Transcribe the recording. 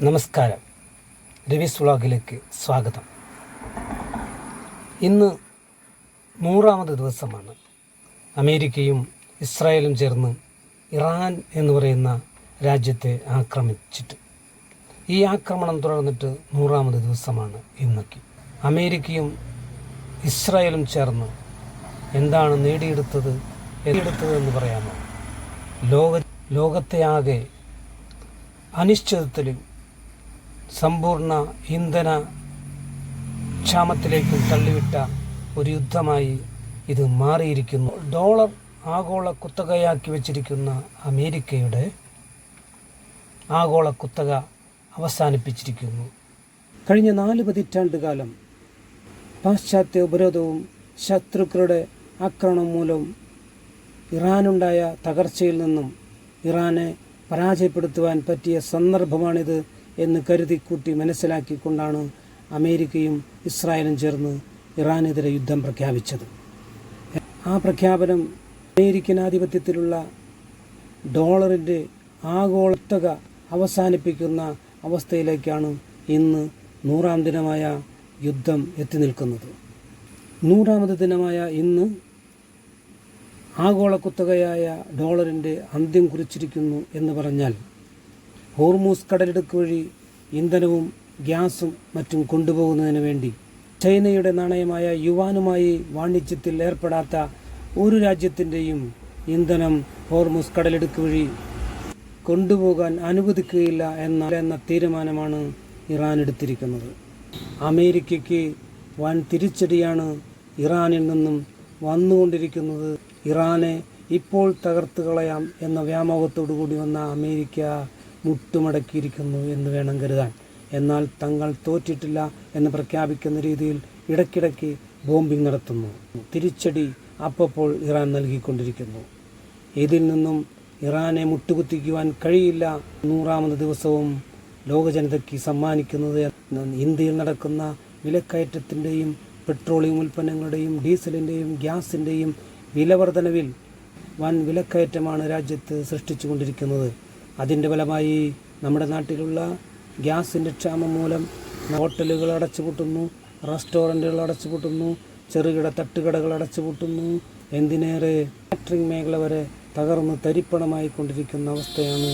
നമസ്കാരം, രവീസ് വ്ളോഗിലേക്ക് സ്വാഗതം. ഇന്ന് 100ാമത് ദിവസമാണ് അമേരിക്കയും ഇസ്രായേലും ചേർന്ന് ഇറാൻ എന്ന് പറയുന്ന രാജ്യത്തെ ആക്രമിച്ചിട്ട്. ഈ ആക്രമണം തുടർന്നിട്ട് 100ാമത് ദിവസമാണ് ഇന്നൊക്കെ. അമേരിക്കയും ഇസ്രായേലും ചേർന്ന് എന്താണ് നേടിയെടുത്തത് എന്ന് പറയാമോ? ലോകത്തെ ആകെ അനിശ്ചിതത്വത്തിലും സമ്പൂർണ്ണ ഇന്ധന ക്ഷാമത്തിലേക്കും തള്ളിവിട്ട ഒരു യുദ്ധമായി ഇത് മാറിയിരിക്കുന്നു. ഡോളർ ആഗോള കുത്തകയാക്കി വച്ചിരിക്കുന്ന അമേരിക്കയുടെ ആഗോള കുത്തക അവസാനിപ്പിച്ചിരിക്കുന്നു. കഴിഞ്ഞ 4 പതിറ്റാണ്ടുകാലം പാശ്ചാത്യ ഉപരോധവും ശത്രുക്കളുടെ ആക്രമണം മൂലം ഇറാനുണ്ടായ തകർച്ചയിൽ നിന്നും ഇറാനെ പരാജയപ്പെടുത്തുവാൻ പറ്റിയ സന്ദർഭമാണിത് എന്ന് കരുതിക്കൂട്ടി മനസ്സിലാക്കിക്കൊണ്ടാണ് അമേരിക്കയും ഇസ്രായേലും ചേർന്ന് ഇറാനെതിരെ യുദ്ധം പ്രഖ്യാപിച്ചത്. ആ പ്രഖ്യാപനം അമേരിക്കൻ ആധിപത്യത്തിലുള്ള ഡോളറിൻ്റെ ആഗോള അവസാനിപ്പിക്കുന്ന അവസ്ഥയിലേക്കാണ് ഇന്ന് 100ാം ദിനമായ യുദ്ധം എത്തി നിൽക്കുന്നത്. 100ാമത് ദിനമായ ഇന്ന് ആഗോള കുത്തകയായ ഡോളറിൻ്റെ അന്ത്യം കുറിച്ചിരിക്കുന്നു എന്ന് പറഞ്ഞാൽ, ഹോർമൂസ് കടലിടുക്ക് വഴി ഇന്ധനവും ഗ്യാസും മറ്റും കൊണ്ടുപോകുന്നതിന് വേണ്ടി ചൈനയുടെ നാണയമായ യുവാനുമായി വാണിജ്യത്തിൽ ഏർപ്പെടാത്ത ഒരു രാജ്യത്തിൻ്റെയും ഇന്ധനം ഹോർമൂസ് കടലിടുക്ക് വഴി കൊണ്ടുപോകാൻ അനുവദിക്കുകയില്ല എന്ന തീരുമാനമാണ് ഇറാൻ എടുത്തിരിക്കുന്നത്. അമേരിക്കയ്ക്ക് വൻ തിരിച്ചടിയാണ് ഇറാനിൽ നിന്നും വന്നുകൊണ്ടിരിക്കുന്നത്. ഇറാനെ ഇപ്പോൾ തകർത്ത് കളയാം എന്ന വ്യാമോഹത്തോടു കൂടി വന്ന അമേരിക്ക മുട്ടുമടക്കിയിരിക്കുന്നു എന്ന് വേണം കരുതാൻ. എന്നാൽ തങ്ങൾ തോറ്റിട്ടില്ല എന്ന് പ്രഖ്യാപിക്കുന്ന രീതിയിൽ ഇടയ്ക്കിടയ്ക്ക് ബോംബിംഗ് നടത്തുന്നു. തിരിച്ചടി അപ്പോൾ ഇറാൻ നൽകിക്കൊണ്ടിരിക്കുന്നു. ഇതിൽ നിന്നും ഇറാനെ മുട്ടുകുത്തിക്കുവാൻ കഴിയില്ല. 100ാമത് ദിവസവും ലോകജനതയ്ക്ക് സമ്മാനിക്കുന്നത് ഇന്ത്യയിൽ നടക്കുന്ന വിലക്കയറ്റത്തിൻ്റെയും പെട്രോളിയം ഉൽപ്പന്നങ്ങളുടെയും ഡീസലിൻ്റെയും ഗ്യാസിൻ്റെയും വിലവർധനവിൽ വൻ വിലക്കയറ്റമാണ് രാജ്യത്ത് സൃഷ്ടിച്ചു കൊണ്ടിരിക്കുന്നത്. അതിൻ്റെ ഫലമായി നമ്മുടെ നാട്ടിലുള്ള ഗ്യാസിൻ്റെ ക്ഷാമം മൂലം ഹോട്ടലുകൾ അടച്ചുപൂട്ടുന്നു, റെസ്റ്റോറൻറ്റുകൾ അടച്ചുപൂട്ടുന്നു, ചെറുകിട തട്ടുകടകൾ അടച്ചുപൂട്ടുന്നു. എന്തിനേറെ കാറ്ററിംഗ് മേഖല വരെ തകർന്ന് തരിപ്പണമായി കൊണ്ടിരിക്കുന്ന അവസ്ഥയാണ്